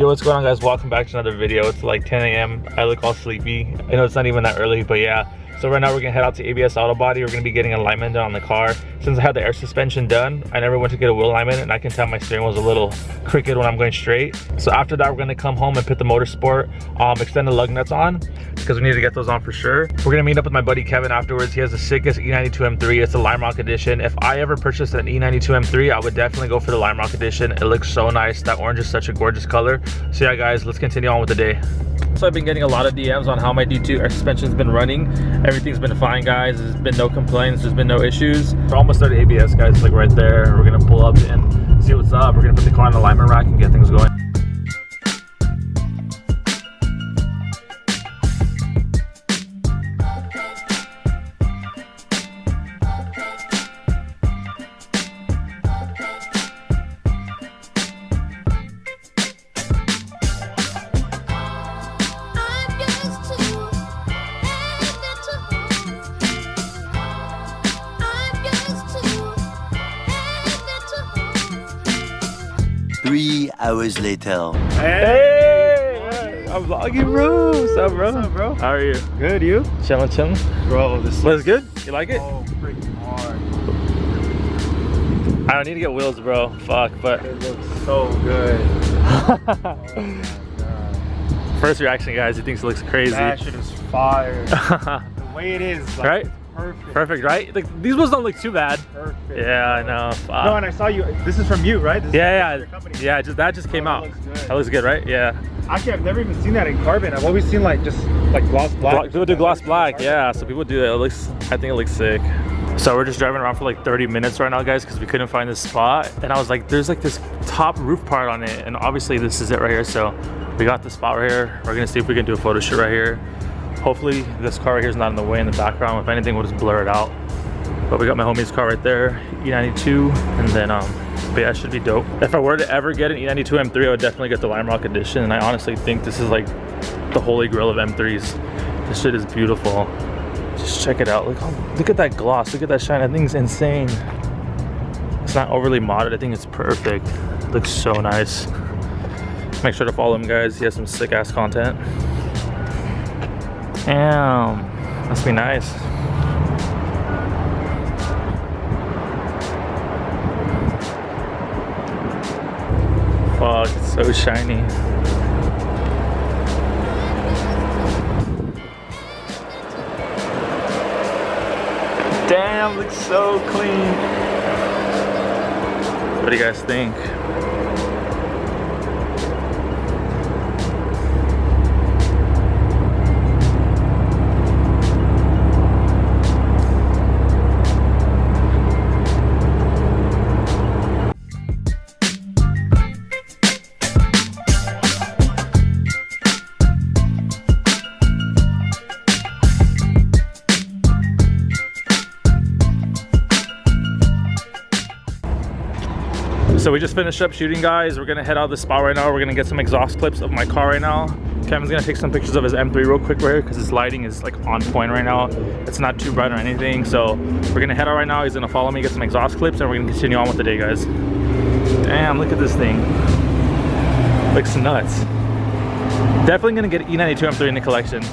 Yo, what's going on, guys? Welcome back to another video. It's like 10 a.m. I look all sleepy. I know it's not even that early, but yeah. So right now we're gonna head out to ABS Auto Body. We're gonna be getting alignment done on the car. Since I had the air suspension done, I never went to get a wheel alignment, and I can tell my steering wheel's a little crooked when I'm going straight. So after that, we're gonna come home and put the motorsport extended lug nuts on, because we need to get those on for sure. We're gonna meet up with my buddy Kevin afterwards. He has the sickest E92 M3. It's a Lime Rock edition. If I ever purchased an E92 M3, I would definitely go for the Lime Rock edition. It looks so nice. That orange is such a gorgeous color. So yeah, guys, let's continue on with the day. So I've been getting a lot of DMs on how my D2 air suspension's been running. Everything's been fine, guys. There's been no complaints. There's been no issues. We're almost started ABS, guys. Like right there. We're gonna pull up and see what's up. We're gonna put the car on the alignment rack and get things going. Hours later. Hey! I'm vlogging, bro. What's up, bro? What's up, bro? How are you? Good, you? Chillin', chillin'. Bro, this was good? You like it? so freaking hard. I don't need to get wheels, bro. Fuck, but It looks so good. Oh my god. First reaction, guys, he thinks it looks crazy. That shit is fire. The way it is, like, right? Perfect. Perfect, right? Like these ones don't look too bad. Perfect. Yeah, I know. Fuck. No, and I saw you. This is from you, right? This Yeah, is your company. yeah. That just came out. That looks good. That looks good, right? Yeah. Actually, I've never even seen that in carbon. I've always seen like just like gloss black. People do gloss black, yeah. So people do that. It looks. I think it looks sick. So we're just driving around for like 30 minutes right now, guys, because we couldn't find this spot. And I was like, there's like this top roof part on it, and obviously this is it right here. So we got the spot right here. We're gonna see if we can do a photo shoot right here. Hopefully this car right here is not in the way in the background. If anything, we'll just blur it out. But we got my homie's car right there, E92, and then but yeah, it should be dope. If I were to ever get an E92 M3, I would definitely get the Lime Rock edition, and I honestly think this is like the holy grail of M3s. This shit is beautiful. Just check it out. Look at that gloss. Look at that shine. That thing's insane. It's not overly modded. I think it's perfect. It looks so nice. Make sure to follow him, guys. He has some sick ass content. Damn, must be nice. Fuck, it's so shiny. Damn, looks so clean. What do you guys think? So we just finished up shooting, guys. We're gonna head out of the spot right now. We're gonna get some exhaust clips of my car right now. Kevin's gonna take some pictures of his M3 real quick right here, because his lighting is like on point right now. It's not too bright or anything. So we're gonna head out right now. He's gonna follow me, get some exhaust clips, and we're gonna continue on with the day, guys. Damn, look at this thing. Looks nuts. Definitely gonna get E92 M3 in the collection.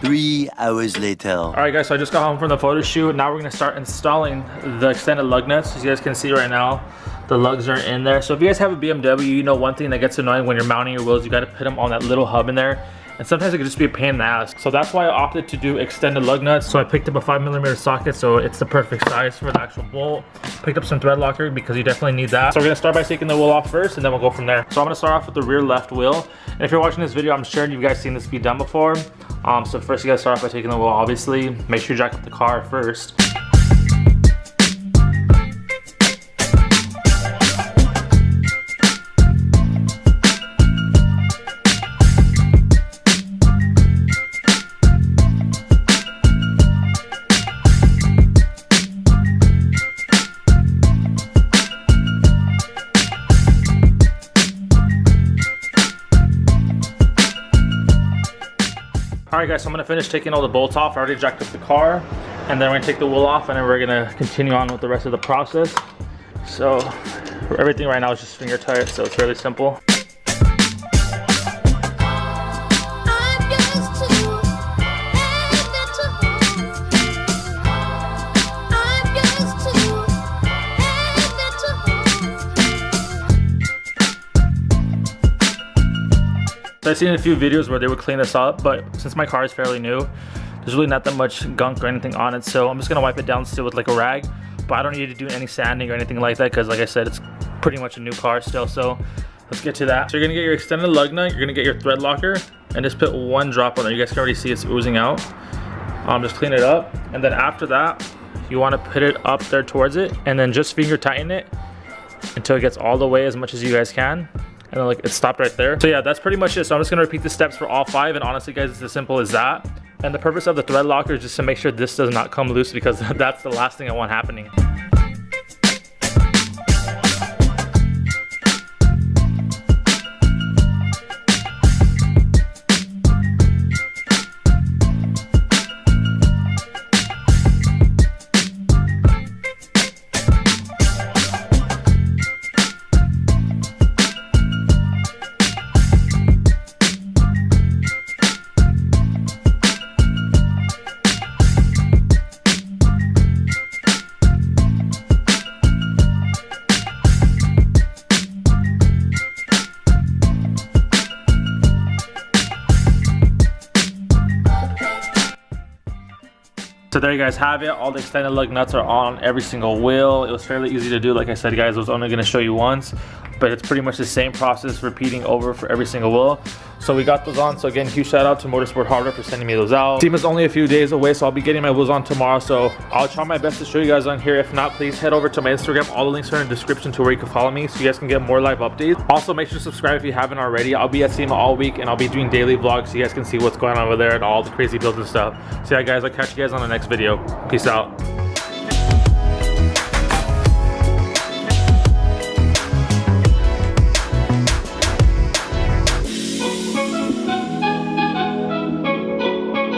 3 hours later. All right, guys, so I just got home from the photo shoot. Now we're gonna start installing the extended lug nuts. As you guys can see right now, the lugs are in there. So if you guys have a BMW, you know one thing that gets annoying when you're mounting your wheels, you gotta put them on that little hub in there. And sometimes it can just be a pain in the ass. So that's why I opted to do extended lug nuts. So I picked up a 5mm socket, so it's the perfect size for the actual bolt. Picked up some thread locker because you definitely need that. So we're gonna start by taking the wheel off first, and then we'll go from there. So I'm gonna start off with the rear left wheel. And if you're watching this video, I'm sure you guys seen this be done before. So first you gotta start off by taking the wheel, obviously. Make sure you jack up the car first. Alright guys, so I'm going to finish taking all the bolts off. I already jacked up the car, and then we're going to take the wheel off, and then we're going to continue on with the rest of the process. So everything right now is just finger tight, so it's really simple. So I've seen a few videos where they would clean this up, but since my car is fairly new, there's really not that much gunk or anything on it, so I'm just gonna wipe it down still with like a rag, but I don't need to do any sanding or anything like that because like I said, it's pretty much a new car still, so let's get to that. So you're gonna get your extended lug nut, you're gonna get your thread locker, and just put one drop on there. You guys can already see it's oozing out. Just clean it up, and then after that, you wanna put it up there towards it, and then just finger tighten it until it gets all the way as much as you guys can. And then like it stopped right there. So yeah, that's pretty much it. So I'm just gonna repeat the steps for all 5, and honestly guys, it's as simple as that. And the purpose of the thread locker is just to make sure this does not come loose, because that's the last thing I want happening. So there you guys have it. All the extended lug nuts are on every single wheel. It was fairly easy to do. Like I said, guys, I was only gonna show you once, but it's pretty much the same process repeating over for every single wheel. So we got those on. So again, huge shout out to Motorsport Hardware for sending me those out. Team is only a few days away, so I'll be getting my wheels on tomorrow. So I'll try my best to show you guys on here. If not, please head over to my Instagram. All the links are in the description to where you can follow me, so you guys can get more live updates. Also, make sure to subscribe if you haven't already. I'll be at Sema all week, and I'll be doing daily vlogs so you guys can see what's going on over there and all the crazy builds and stuff. So yeah, guys, I'll catch you guys on the next video. Peace out.